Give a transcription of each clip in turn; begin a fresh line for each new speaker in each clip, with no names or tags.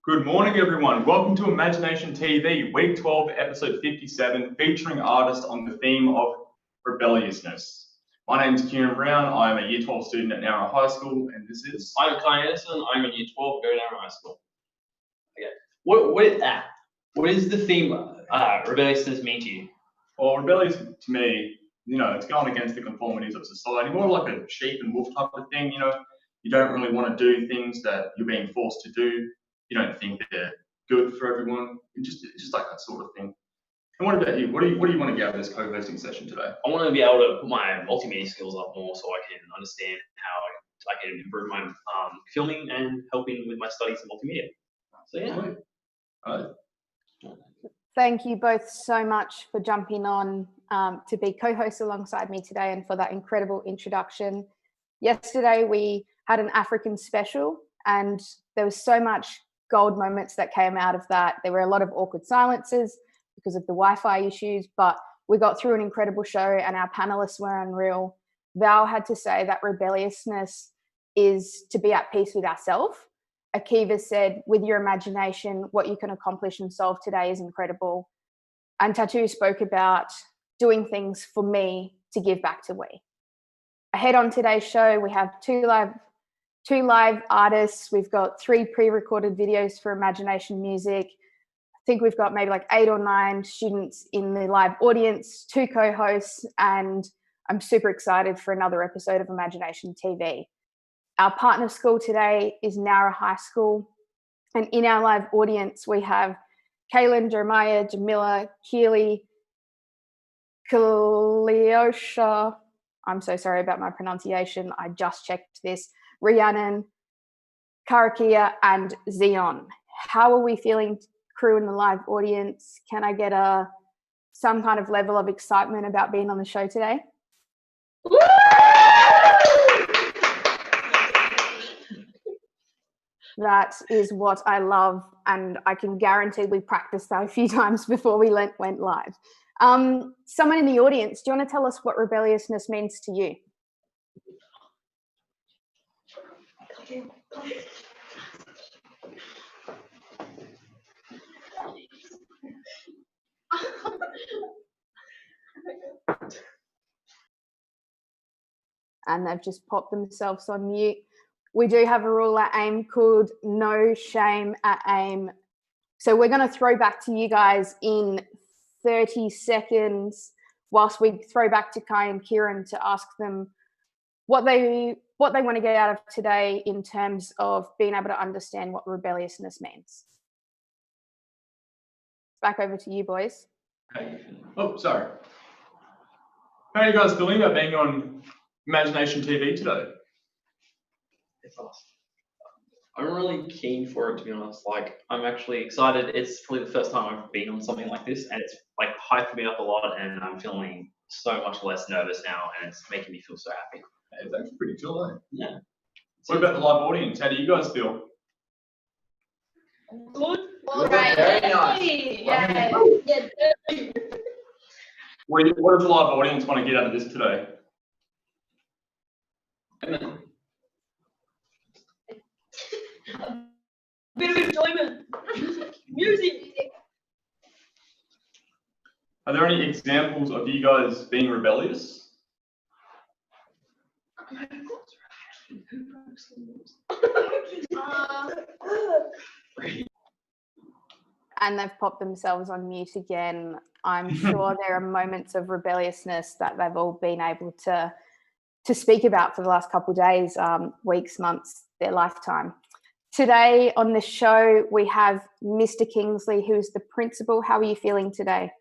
Good morning, everyone. Welcome to IMAGI-NATION TV, Week 12, Episode 57, featuring artists on the theme of rebelliousness. My name is Kieran Brown. I am a Year 12 student at Narra High School, and this is...
I'm Kai Anderson. I'm a Year 12 at Narra High School. Okay. What is the theme rebelliousness mean to you?
Well, rebellious to me, it's going against the conformities of society, more like a sheep and wolf type of thing. You don't really want to do things that you're being forced to do. You don't think they're good for everyone. It's just like that sort of thing. And what about you? What do you want to get out of this co-hosting session today?
I want to be able to put my multimedia skills up more so I can understand how I can improve my filming and helping with my studies in multimedia. So yeah.
Thank you both so much for jumping on to be co-hosts alongside me today and for that incredible introduction. Yesterday we had an African special and there was so much gold moments that came out of that. There were a lot of awkward silences because of the Wi-Fi issues, but we got through an incredible show and our panelists were unreal. Val had to say that rebelliousness is to be at peace with ourselves. Akiva said, with your imagination, what you can accomplish and solve today is incredible. And Tattoo spoke about doing things for me to give back to we. Ahead on today's show, we have two live artists. We've got 3 pre-recorded videos for Imagination Music. I think we've got maybe like 8 or 9 students in the live audience, 2 co-hosts, and I'm super excited for another episode of Imagination TV. Our partner school today is Narra High School. And in our live audience, we have Kaylin, Jeremiah, Jamila, Keely, Kaliosha. I'm so sorry about my pronunciation. I just checked this. Rhiannon, Karakia, and Zion. How are we feeling crew in the live audience, can I get some kind of level of excitement about being on the show today? That is what I love, and I can guarantee we practiced that a few times before we went live. Someone in the audience, do you want to tell us what rebelliousness means to you? And they've just popped themselves on mute. We do have a rule at AIME called no shame at AIME. So we're going to throw back to you guys in 30 seconds whilst we throw back to Kai and Kieran to ask them what they want to get out of today in terms of being able to understand what rebelliousness means. Back over to you, boys.
Oh, sorry. How are you guys feeling about being on IMAGI-NATION TV today?
It's awesome. I'm really keen for it, to be honest. Like, I'm actually excited. It's probably the first time I've been on something like this, and it's like hyped me up a lot, and I'm feeling so much less nervous now, and it's making me feel so happy.
Hey, that's pretty cool, eh?
Yeah.
What about the live audience? How do you guys feel?
Good.
All right.
Very
nice.
Yeah.
What does the live audience want to get out of this today?
Bit of enjoyment. Music.
Are there any examples of you guys being rebellious?
And they've popped themselves on mute again. I'm sure there are moments of rebelliousness that they've all been able to speak about for the last couple of days, weeks, months, their lifetime. Today on the show, we have Mr. Kingsley, who's the principal. How are you feeling today?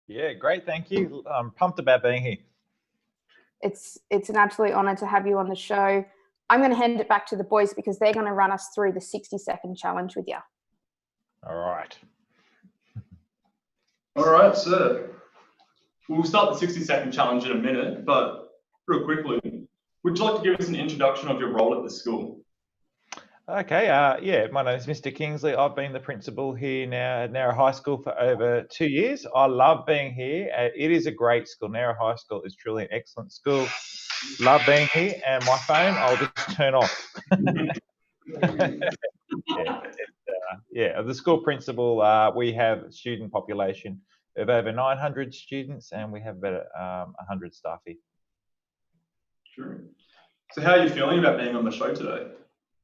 Yeah, great, thank you. I'm pumped about being here.
It's an absolute honour to have you on the show. I'm going to hand it back to the boys because they're going to run us through the 60-second challenge with you.
All right.
All right, sir. We'll start the 60-second challenge in a minute, but real quickly, would you like to give us an introduction of your role at the school?
Okay, yeah, my name is Mr. Kingsley. I've been the principal here now at Narra High School for over 2 years. I love being here. It is a great school. Narra High School is truly an excellent school. Love being here, and my phone, I'll just turn off. Yeah, the school principal, we have a student population of over 900 students, and we have about 100 staff here.
Sure. So how are you feeling about being on the show today?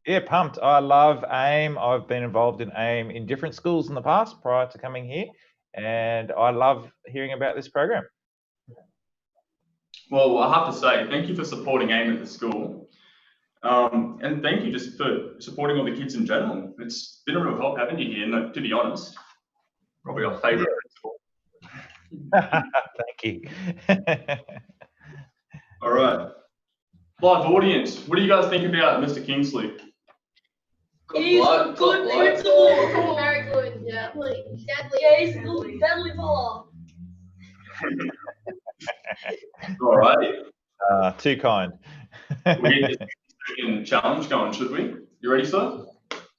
Yeah, pumped. I love AIME. I've been involved in AIME in different schools in the past prior to coming here, and I love hearing about this program.
Well, I have to say, thank you for supporting AIME at the school. And thank you just for supporting all the kids in general. It's been a real help having you here, and to be honest, probably our favourite principal.
Thank you.
All right. Live audience, what do you guys think about Mr. Kingsley?
He's a good principal.
Very good. Deadly.
Yeah, he's a good, deadly fella.
All right.
Too kind.
We get this second challenge going, should we? You ready, sir?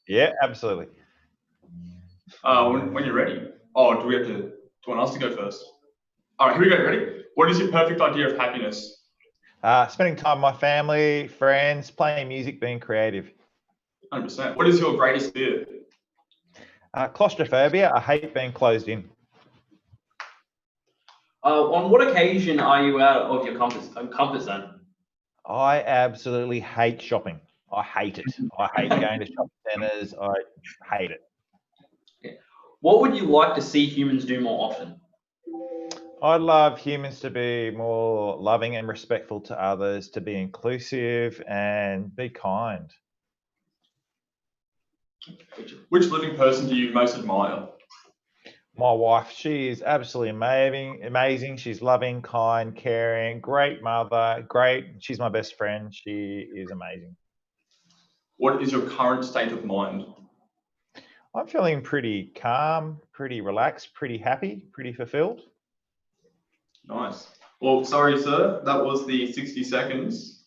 Yeah, absolutely.
When you're ready. Oh, do you want us to go first? All right, here we go. Ready? What is your perfect idea of happiness?
Spending time with my family, friends, playing music, being creative.
100%. What is your greatest fear?
Claustrophobia. I hate being closed in.
On what occasion are you out of your comfort zone?
I absolutely hate shopping. I hate it. I hate going to shopping centres. I hate it.
Okay. What would you like to see humans do more often?
I'd love humans to be more loving and respectful to others, to be inclusive and be kind.
Which living person do you most admire?
My wife, she is absolutely amazing. She's loving, kind, caring, great mother, great. She's my best friend. She is amazing.
What is your current state of mind?
I'm feeling pretty calm, pretty relaxed, pretty happy, pretty fulfilled.
Nice. Well, sorry, sir. That was the 60 seconds.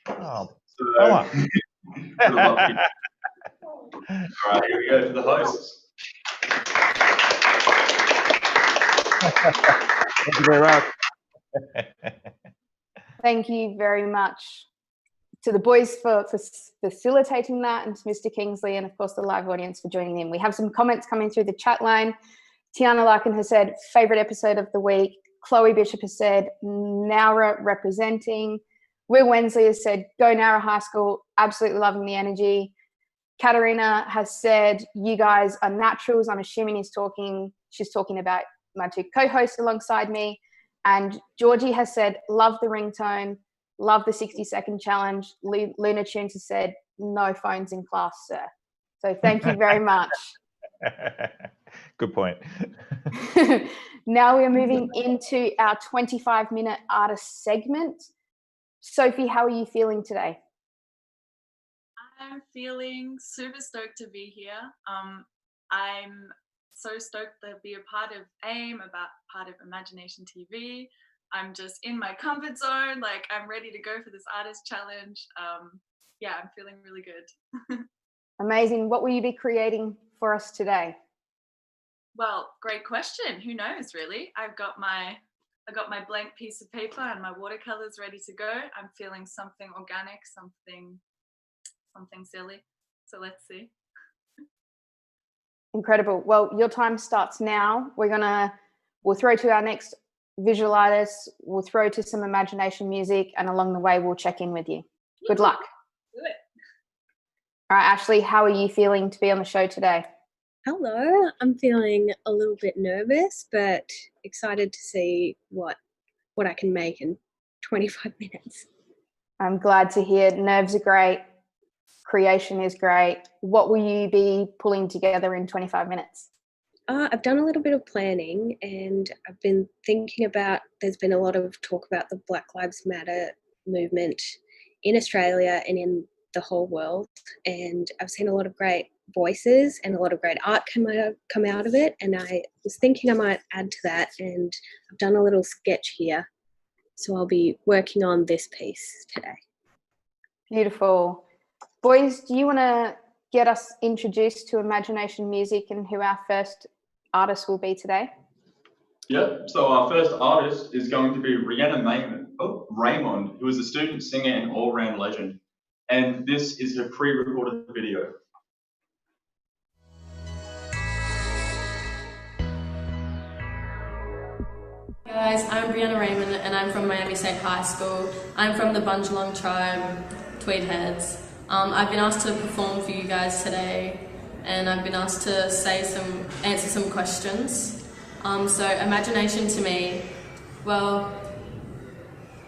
Oh,
So,
come on.
All right, here we go for the hosts.
Thank you very much.
Thank you very much to the boys for facilitating that, and to Mr. Kingsley, and of course the live audience for joining in. We have some comments coming through the chat line. Tiana Larkin has said, favourite episode of the week. Chloe Bishop has said, Nowra representing. Will Wensley has said, go Nowra High School, absolutely loving the energy. Katarina has said, you guys are naturals. I'm assuming she's talking about my two co-hosts alongside me. And Georgie has said, love the ringtone, love the 60-second challenge. Luna Tunes has said, no phones in class, sir. So thank you very much.
Good point.
Now we're moving into our 25-minute artist segment. Sophie, how are you feeling today?
I'm feeling super stoked to be here. I'm so stoked to be a part of AIME, part of IMAGI-NATION TV. I'm just in my comfort zone. Like, I'm ready to go for this artist challenge. Yeah, I'm feeling really good.
Amazing. What will you be creating for us today?
Well, great question. Who knows, really? I got my blank piece of paper and my watercolors ready to go. I'm feeling something organic, something silly. So let's see.
Incredible. Well, your time starts now. We'll throw to our next visual artist. We'll throw to some imagination music, and along the way, we'll check in with you. Good luck.
Do it.
All right, Ashley, how are you feeling to be on the show today?
Hello, I'm feeling a little bit nervous, but excited to see what I can make in 25 minutes.
I'm glad to hear. Nerves are great. Creation is great. What will you be pulling together in 25 minutes?
I've done a little bit of planning, and I've been thinking about, there's been a lot of talk about the Black Lives Matter movement in Australia and in the whole world, and I've seen a lot of great voices and a lot of great art come out of it, and I was thinking I might add to that, and I've done a little sketch here, so I'll be working on this piece today.
Beautiful. Boys, do you want to get us introduced to Imagination Music and who our first artist will be today?
Yep, so our first artist is going to be Breanna Raymond, who is a student singer and all-round legend. And this is her pre-recorded video.
Guys, I'm Breanna Raymond and I'm from Miami State High School. I'm from the Bundjalung tribe, Tweed Heads. I've been asked to perform for you guys today, and I've been asked to answer some questions. So imagination to me, well,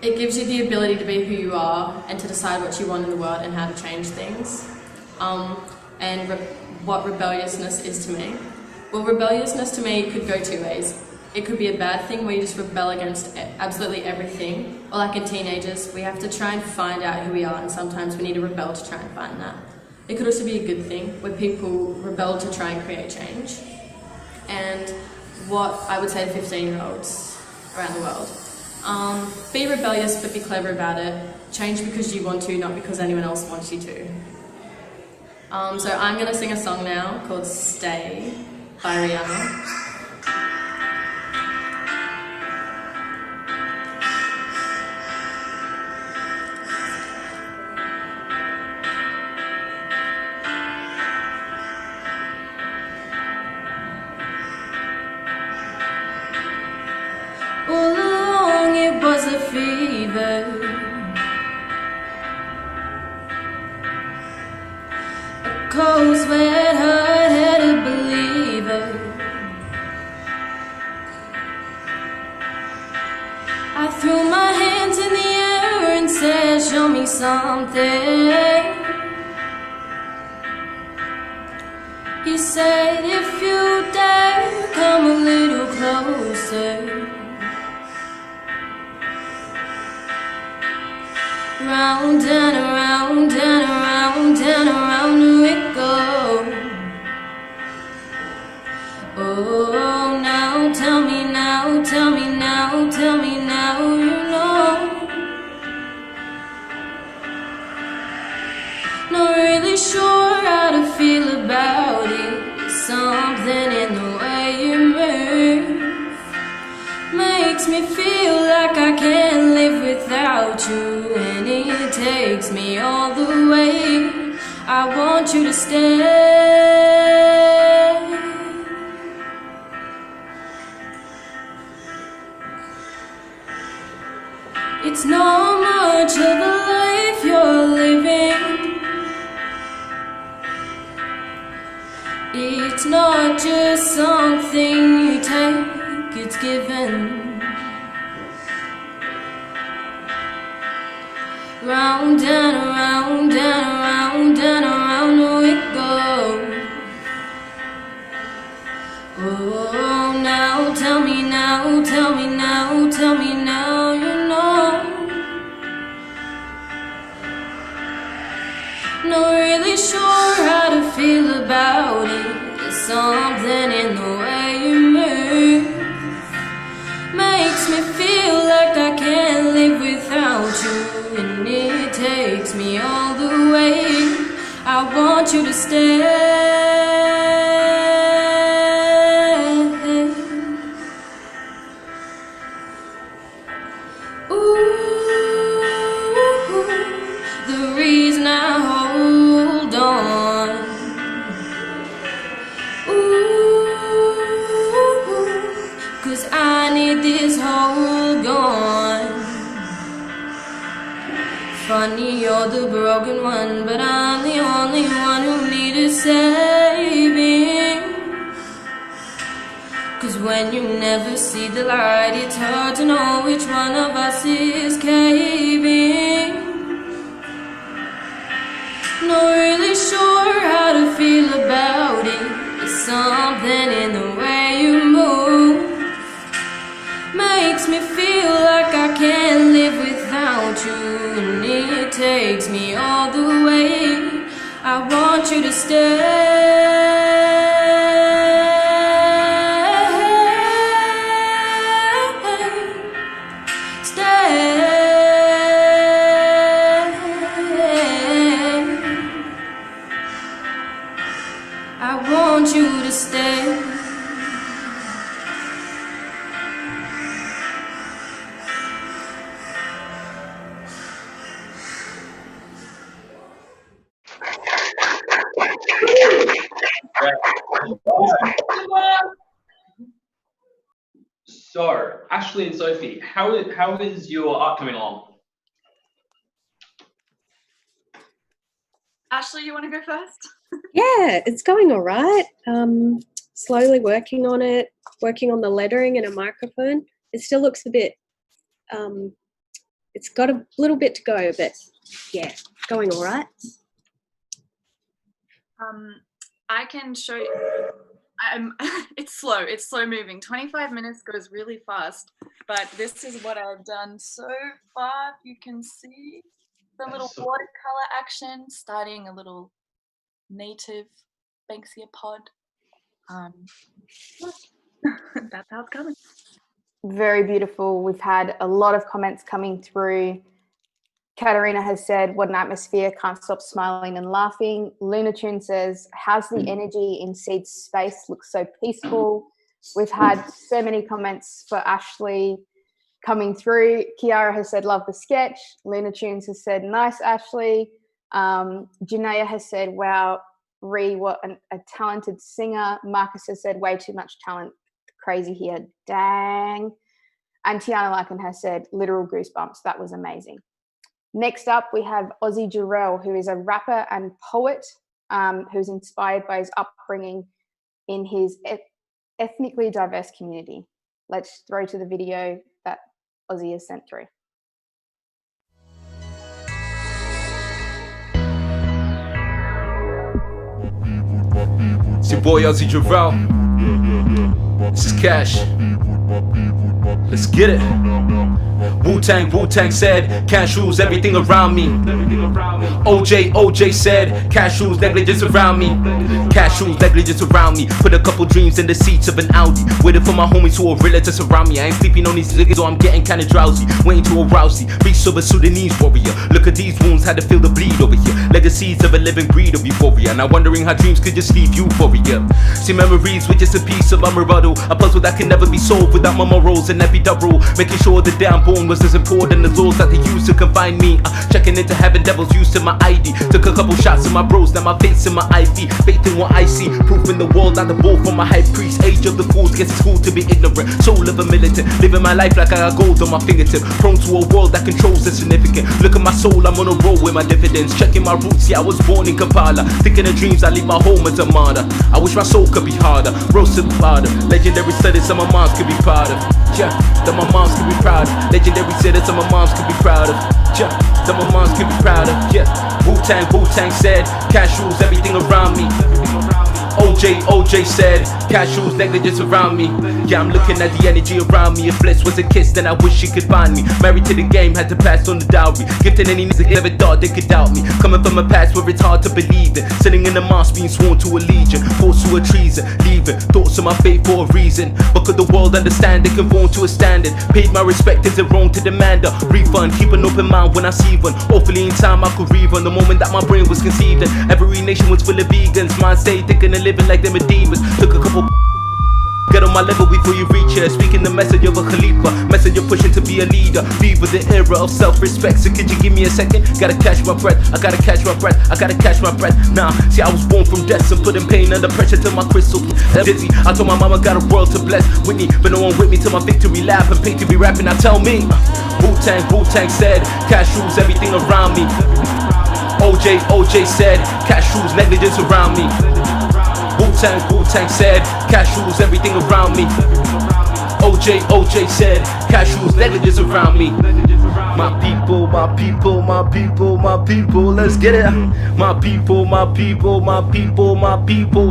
it gives you the ability to be who you are and to decide what you want in the world and how to change things. What rebelliousness is to me. Well, rebelliousness to me could go two ways. It could be a bad thing where you just rebel against absolutely everything. Or like in teenagers, we have to try and find out who we are, and sometimes we need to rebel to try and find that. It could also be a good thing where people rebel to try and create change. And what I would say to 15-year-olds around the world. Be rebellious, but be clever about it. Change because you want to, not because anyone else wants you to. So I'm going to sing a song now called Stay by Rihanna. All along it was a fever, a cold sweat hurt, had to believe it. I threw my hands in the air and said, show me something. He said, if you dare, come a little closer. Round and around and around and around we go. Oh, now tell me now, tell me now, tell me now, you know. Not really sure how to feel about it. There's something in the way you move. Makes me feel like I can't live without you. And it takes me all the way. I want you to stay. It's not much of a life you're living. It's not just something you take, it's given. Round and around and around and around we go. Oh, now tell me now, tell me now, tell me now, you know. Not really sure how to feel about it. There's something in the way you move. Makes me feel like I can't live without you. And it takes me all the way. I want you to stay. Funny, you're the broken one, but I'm the only one who needed saving. Cause when you never see the light, it's hard to know which one of us is caving. Not really sure how to feel about it. There's something in the way you move. Makes me feel like I can't live without you. And it takes me all the way. I want you to stay. I want you to stay.
So, Ashley and Sophie, how is your art coming along?
Ashley, you want to go first?
Yeah, it's going all right. Slowly working on it, working on the lettering and a microphone. It still looks a bit, it's got a little bit to go, but yeah, going all right.
I can show you. It's slow moving. 25 minutes goes really fast, but this is what I've done so far. You can see the little watercolor action, starting a little native Banksia pod. That's how it's coming.
Very beautiful. We've had a lot of comments coming through. Katarina has said, what an atmosphere, can't stop smiling and laughing. Luna Tune says, how's the energy in Seed's space? Looks so peaceful. We've had so many comments for Ashley coming through. Kiara has said, love the sketch. Luna Tunes has said, nice, Ashley. Janaea has said, wow, Ree, what a talented singer. Marcus has said, way too much talent. Crazy here. Dang. And Tiana Larkin has said, literal goosebumps. That was amazing. Next up, we have Ozi Jarel, who is a rapper and poet who's inspired by his upbringing in his ethnically diverse community. Let's throw to the video that Ozi has sent through.
It's your boy Ozi Jarel. This is Cash. Let's get it. Wu-Tang said, cash rules everything around me. OJ said, cash rules negligence around me. Cash rules negligence around me. Put a couple dreams in the seats of an Audi. Waiting for my homies who are ready to surround me. I ain't sleeping on these niggas, so I'm getting kinda drowsy. Waiting to arouse the beast of a Sudanese warrior. Look at these wounds, had to feel the bleed over here. Legacies of a living breed of euphoria. Now wondering how dreams could just leave euphoria. See, memories with just a piece of my rebuttal. A puzzle that can never be solved without my morals and epidural. Making sure the day I'm born was as important as those that they used to confine me. Checking into heaven, devils used to my ID. Took a couple shots at my bros, now my face in my IV. Faith in what I see, proof in the world that the ball from my high priest. Age of the fools, guess it's cool to be ignorant. Soul of a militant, living my life like I got gold on my fingertip. Prone to a world that controls the significant. Look at my soul, I'm on a roll with my dividends. Checking my roots, yeah, I was born in Kampala. Thinking of dreams, I leave my home as a martyr. I wish my soul could be harder, roasted harder. Legendary studies some of moms could be proud of. Yeah, that my moms could be proud of. Legendary studies some of moms could be proud of. Yeah, that my moms could be proud of. Yeah, Wu-Tang said, cash rules everything around me. OJ said, cash rules negligence around me. Yeah, I'm looking at the energy around me. If bliss was a kiss, then I wish she could find me. Married to the game, had to pass on the dowry. Gifted any niggas that never thought they could doubt me. Coming from a past where it's hard to believe it. Sitting in the mosque being sworn to a legion. Forced to a treason, leaving thoughts of my faith for a reason. But could the world understand they conform to a standard? Paid my respect, is it wrong to demand a refund? Keep an open mind when I see one. Hopefully in time I could rerun the moment that my brain was conceived. And every nation was full of vegans. Mine say thinking and living like them demons. Took a couple get on my level before you reach here. Speaking the message of a Khalifa, messenger pushing to be a leader. Leave with the era of self-respect. So could you give me a second? Gotta catch my breath, I gotta catch my breath, I gotta catch my breath. Nah, see I was born from death and putting pain under pressure till my crystal dizzy. I told my mama got a world to bless Whitney, but no one with me till my victory lap and paid to be rapping. Now tell me, Wu-Tang said, cash rules everything around me. OJ said, cash rules negligence around me. Wu-Tang said, cash rules everything around me. OJ said, cash rules negligence around me. My people, let's get it. My people,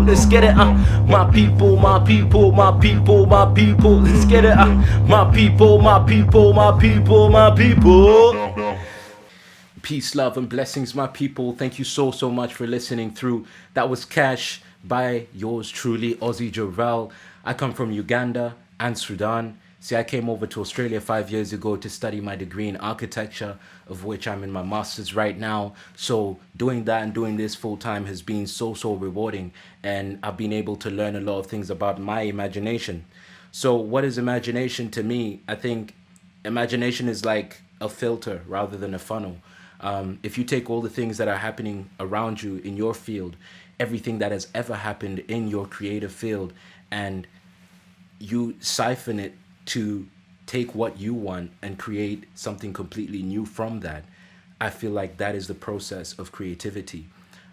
let's get it. My people, let's get it. My people. Peace, love, and blessings, my people. Thank you so much for listening through. That was Cash by yours truly, Ozi Jarel. I come from Uganda and Sudan. See, I came over to Australia 5 years ago to study my degree in architecture, of which I'm in my master's right now. So doing that and doing this full time has been so rewarding. And I've been able to learn a lot of things about my imagination. So what is imagination to me? I think imagination is like a filter rather than a funnel. If you take all the things that are happening around you in your field, everything that has ever happened in your creative field, and you siphon it to take what you want and create something completely new from that, I feel like that is the process of creativity.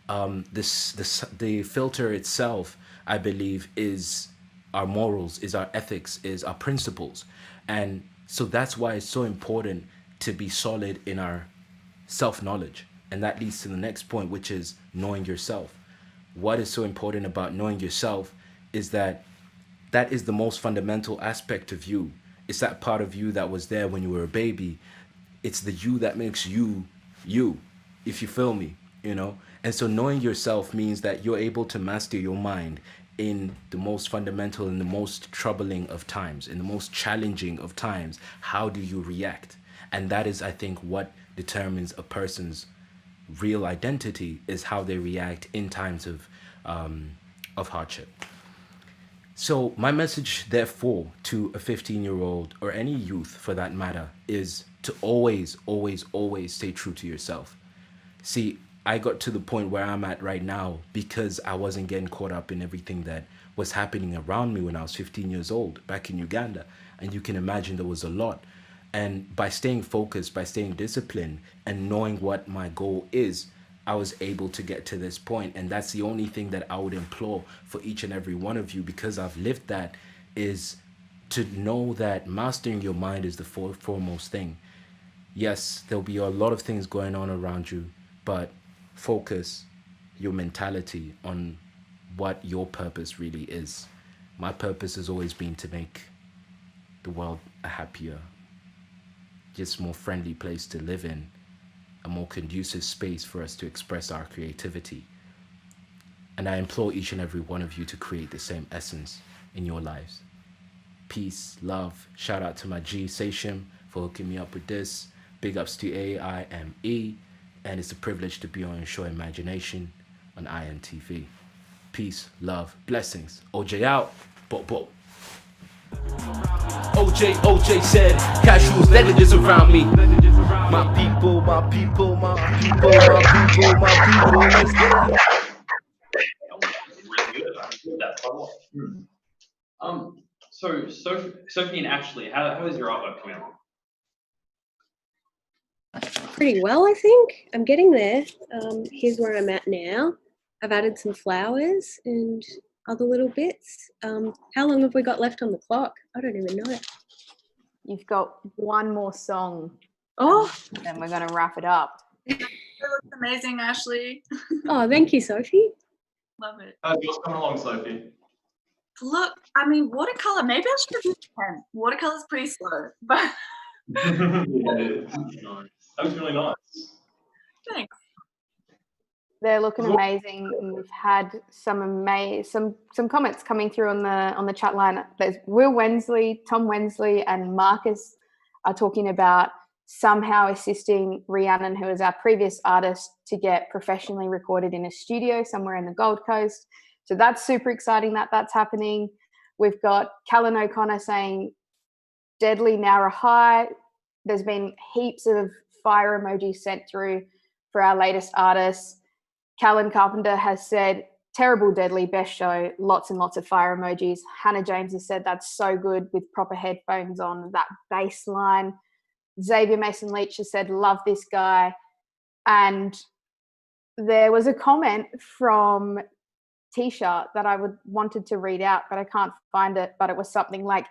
The filter itself, I believe, is our morals, is our ethics, is our principles. And so that's why it's so important to be solid in our self-knowledge. And that leads to the next point, which is knowing yourself. What is so important about knowing yourself is that that is the most fundamental aspect of you. It's that part of you that was there when you were a baby. It's the you that makes you, if you feel me, you know? And so knowing yourself means that you're able to master your mind in the most fundamental and the most troubling of times, in the most challenging of times. How do you react? And that is, I think, what determines a person's real identity, is how they react in times of hardship. So my message, therefore, to a 15-year-old or any youth for that matter, is to always stay true to yourself. See, I got to the point where I'm at right now because I wasn't getting caught up in everything that was happening around me when I was 15 years old back in Uganda. And you can imagine there was a lot. And by staying focused, by staying disciplined and knowing what my goal is, I was able to get to this point. And that's the only thing that I would implore for each and every one of you, because I've lived that, is to know that mastering your mind is the foremost thing. Yes, there'll be a lot of things going on around you, but focus your mentality on what your purpose really is. My purpose has always been to make the world a happier just more friendly place to live in, a more conducive space for us to express our creativity. And I implore each and every one of you to create the same essence in your lives. Peace, love. Shout out to my G, Sashim, for hooking me up with this. Big ups to AIME. And it's a privilege to be on Show Imagination on IMAGI TV. Peace, love, blessings. OJ out. Bo. OJ said, casuals, negligence around me. My people. Let's get it.
Really good. I enjoyed that quite a lot. So Sophie and Ashley, how is your artwork coming along?
Pretty well, I think. I'm getting there. Here's where I'm at now. I've added some flowers and other little bits. How long have we got left on the clock? I don't even know.
You've got one more song.
Oh,
then we're going to wrap it up.
It looks amazing, Ashley.
oh, thank you, Sophie.
Love it.
How's yours coming along, Sophie?
Look, I mean, watercolor. Maybe I should have used a pen. Watercolor's pretty slow, but
Yeah, that was really nice.
thanks.
They're looking amazing. And we've had some comments coming through on the chat line. There's Will Wensley, Tom Wensley, and Marcus are talking about somehow assisting Rhiannon, who is our previous artist, to get professionally recorded in a studio somewhere in the Gold Coast. So that's super exciting that that's happening. We've got Callan O'Connor saying, deadly Nara high. There's been heaps of fire emojis sent through for our latest artists. Callan Carpenter has said, terrible, deadly, best show, lots and lots of fire emojis. Hannah James has said, that's so good with proper headphones on, that bass line. Xavier Mason Leach has said, love this guy. And there was a comment from T-shirt that I wanted to read out, but I can't find it. But it was something like,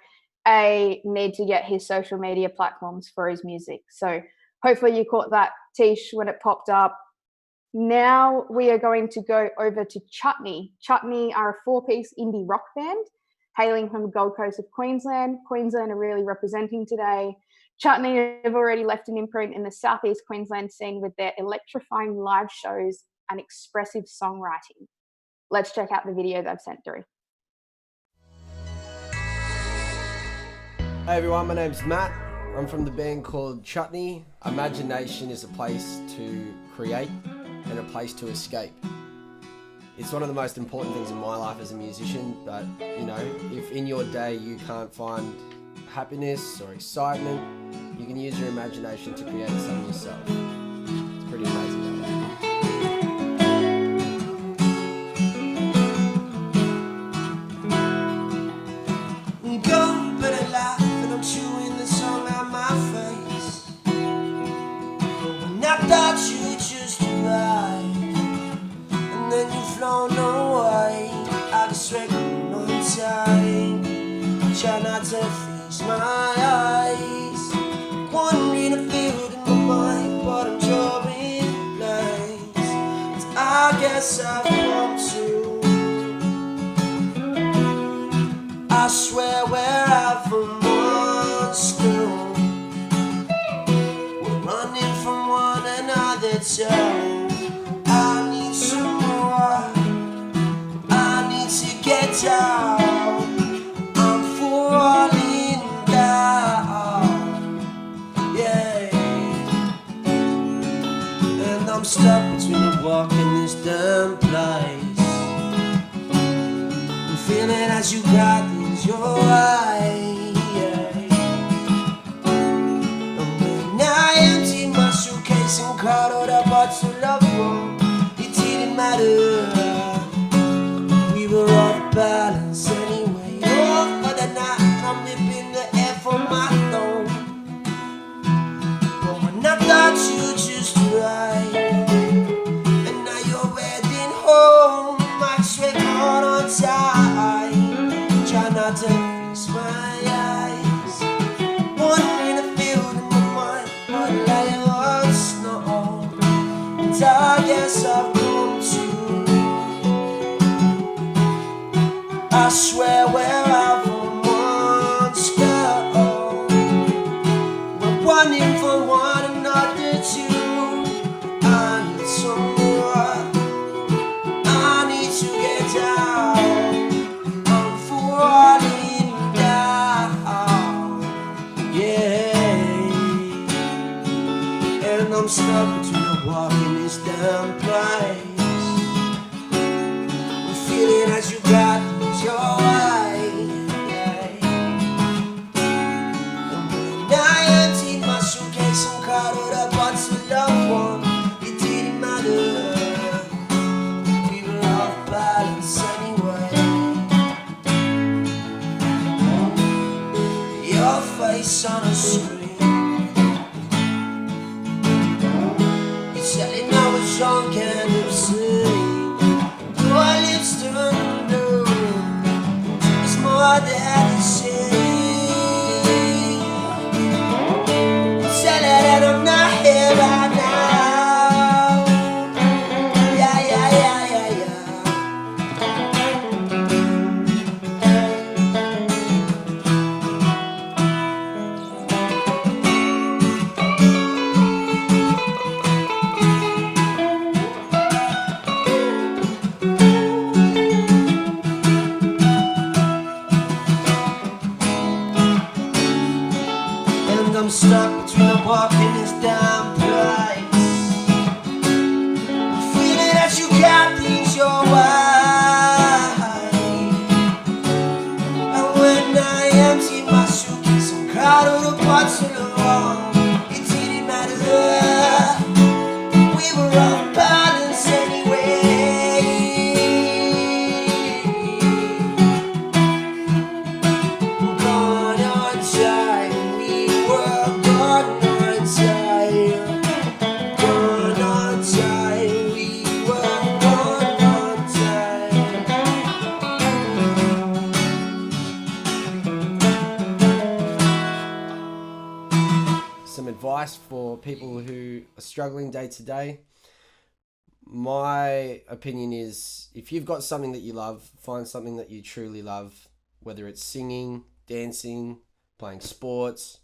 A, need to get his social media platforms for his music. So hopefully you caught that, Tish, when it popped up. Now we are going to go over to Chutney. Chutney are a 4-piece indie rock band hailing from the Gold Coast of Queensland. Queensland are really representing today. Chutney have already left an imprint in the southeast Queensland scene with their electrifying live shows and expressive songwriting. Let's check out the video they've sent through.
Hey everyone, my name's Matt. I'm from the band called Chutney. IMAGI-NATION is a place to create and a place to escape. It's one of the most important things in my life as a musician, but you know, if in your day you can't find happiness or excitement, you can use your imagination to create something yourself. It's pretty amazing.
Chewing the song out my face. When I thought you just arrived, and then you flown away. I just reckon on time, try not to face my eyes. Wondering if filled in my mind, but I'm drawing lines. So I guess I've come to. I swear where I'm from. We're running from one another, so I need some more. I need to get down. I'm falling down, yeah. And I'm stuck between a walk and this damn place. I'm feeling as you got these your eyes. And crowd all the parts of love wrong. It didn't matter. We were off balance anyway. Oh, for the night, I'm ripping the air from my thumb. But when I thought you just right, and now you're heading home, I swear hard on time. Try not to fix my eyes. Wondering if field in my mind, but lying. I guess I've come to. I swear where I've once go. We're running for face on a screen. Telling I was drunk and obscene. Though our lips turn blue, it's more than it seems. Tell her that I'm not here right now. Yeah, yeah, yeah, yeah, yeah. And I'm stuck between a walk and this damn price. Feeling that you got things your way. And when I empty my suitcase and crowd all the parts of the wall, it didn't matter. We were on balance anyway. Gone on time, we were gone on time. Gone on time, we were gone on time.
Some advice for people who are struggling day to day. My opinion is, if you've got something that you love, find something that you truly love, whether it's singing, dancing, playing sports.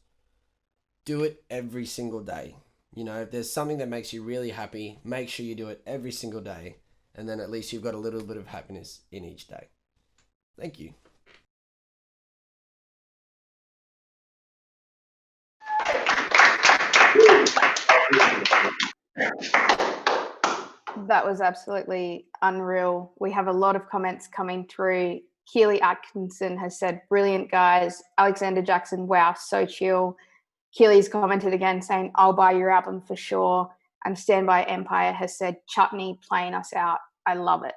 Do it every single day. You know, if there's something that makes you really happy, make sure you do it every single day, and then at least you've got a little bit of happiness in each day. Thank you.
That was absolutely unreal. We have a lot of comments coming through. Keely Atkinson has said, brilliant guys. Alexander Jackson, wow, so chill. Keely's commented again saying, I'll buy your album for sure. And Standby Empire has said, Chutney playing us out. I love it.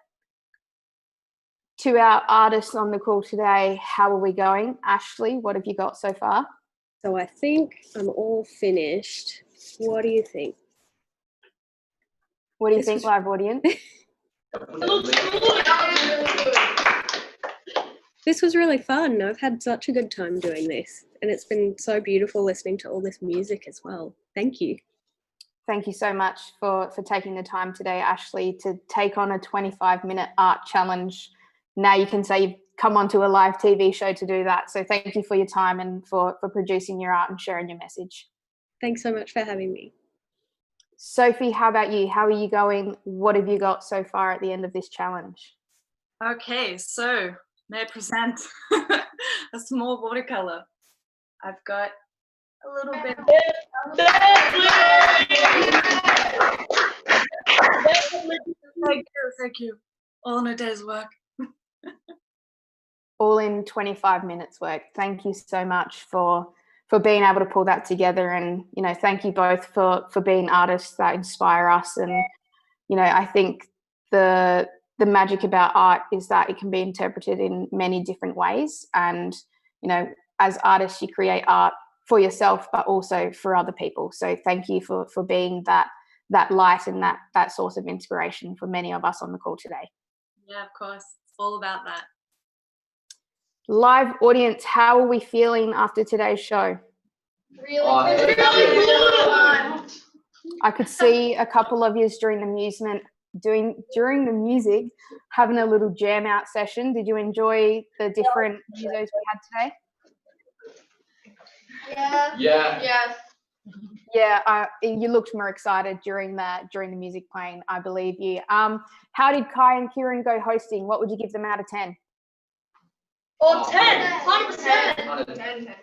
To our artists on the call today, how are we going? Ashley, what have you got so far?
So I think I'm all finished. What do you think?
What do you think, live audience?
This was really fun. I've had such a good time doing this, and it's been so beautiful listening to all this music as well. Thank you.
Thank you so much for taking the time today, Ashley, to take on a 25-minute art challenge. Now you can say you've come onto a live TV show to do that. So thank you for your time and for producing your art and sharing your message.
Thanks so much for having me.
Sophie, how about you? How are you going? What have you got so far at the end of this challenge?
Okay, so may I present a small watercolor. I've got a little bit. Thank you. All in a day's work.
All in 25 minutes work. Thank you so much for being able to pull that together, and thank you both for being artists that inspire us. And I think the magic about art is that it can be interpreted in many different ways, and as artists you create art for yourself but also for other people. So thank you for being that light and that source of inspiration for many of us on the call today.
Yeah, of course, it's all about that.
Live audience, how are we feeling after today's show?
Really good.
I could see a couple of you during the music having a little jam out session. Did you enjoy the different musos we had today?
Yeah. Yes.
Yeah, you looked more excited during the music playing, I believe you. How did Kai and Kieran go hosting? What would you give them out of 10?
Or 10, 100%.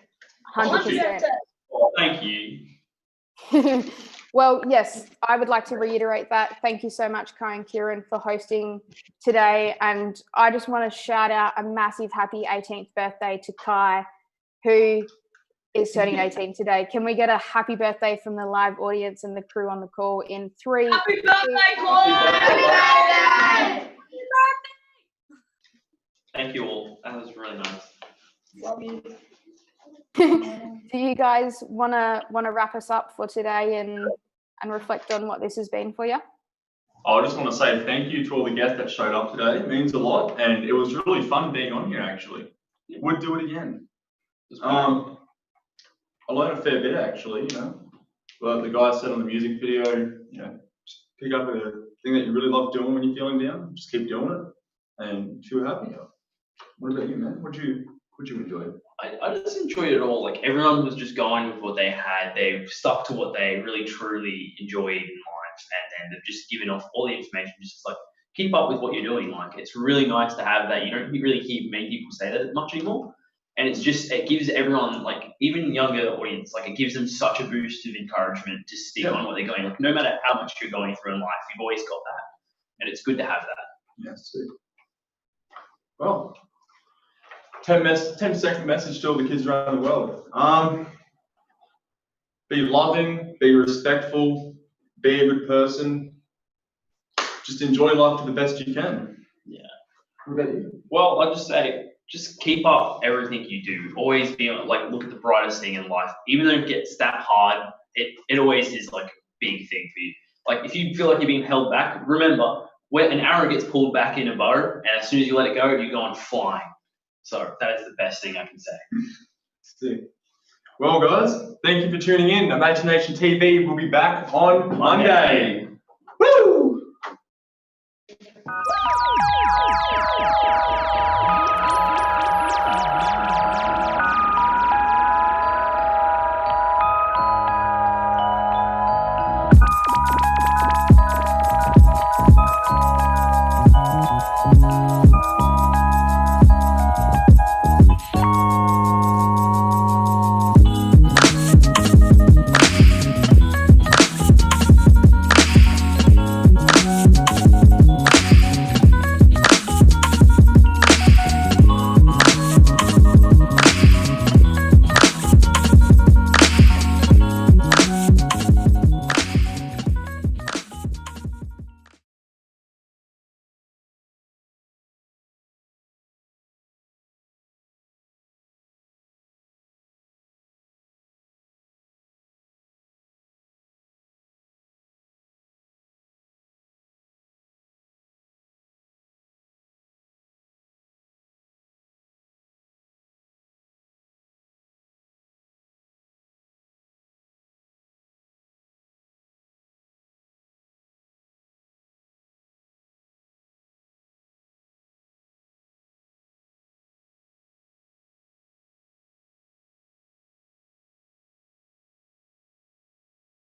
100%.
Well, thank you.
Well, yes, I would like to reiterate that. Thank you so much, Kai and Kieran, for hosting today. And I just want to shout out a massive happy 18th birthday to Kai, who is turning 18 today. Can we get a happy birthday from the live audience and the crew on the call in 3?
Happy birthday, Kai!
Happy birthday!
Thank you all. That was really nice.
Love you.
Do you guys wanna wrap us up for today and reflect on what this has been for you?
I just want to say thank you to all the guests that showed up today. It means a lot, and it was really fun being on here. Actually, would do it again. I learned a fair bit actually. You know, but the guy said on the music video, you know, just pick up a thing that you really love doing when you're feeling down. Just keep doing it, and feel happy. What about you, man? What'd you enjoy?
I just enjoyed it all. Like everyone was just going with what they had. They've stuck to what they really truly enjoyed in life, and they've just given off all the information. Just like keep up with what you're doing. Like it's really nice to have that. You don't really hear many people say that much anymore. And it's just, it gives everyone, like even younger audience, like it gives them such a boost of encouragement to stick on what they're going. Like no matter how much you're going through in life, you've always got that, and it's good to have that.
Yes. Well. 10-second message to all the kids around the world. Be loving, be respectful, be a good person. Just enjoy life to the best you can.
Yeah.
What about you?
Well, I'd just say, just keep up everything you do. Always be like, look at the brightest thing in life. Even though it gets that hard, it always is like a big thing for you. Like if you feel like you're being held back, remember, when an arrow gets pulled back in a bow, and as soon as you let it go, you're going flying. So that is the best thing I can say.
Sick. Well, guys, thank you for tuning in. IMAGI-NATION TV will be back on Monday. Woo!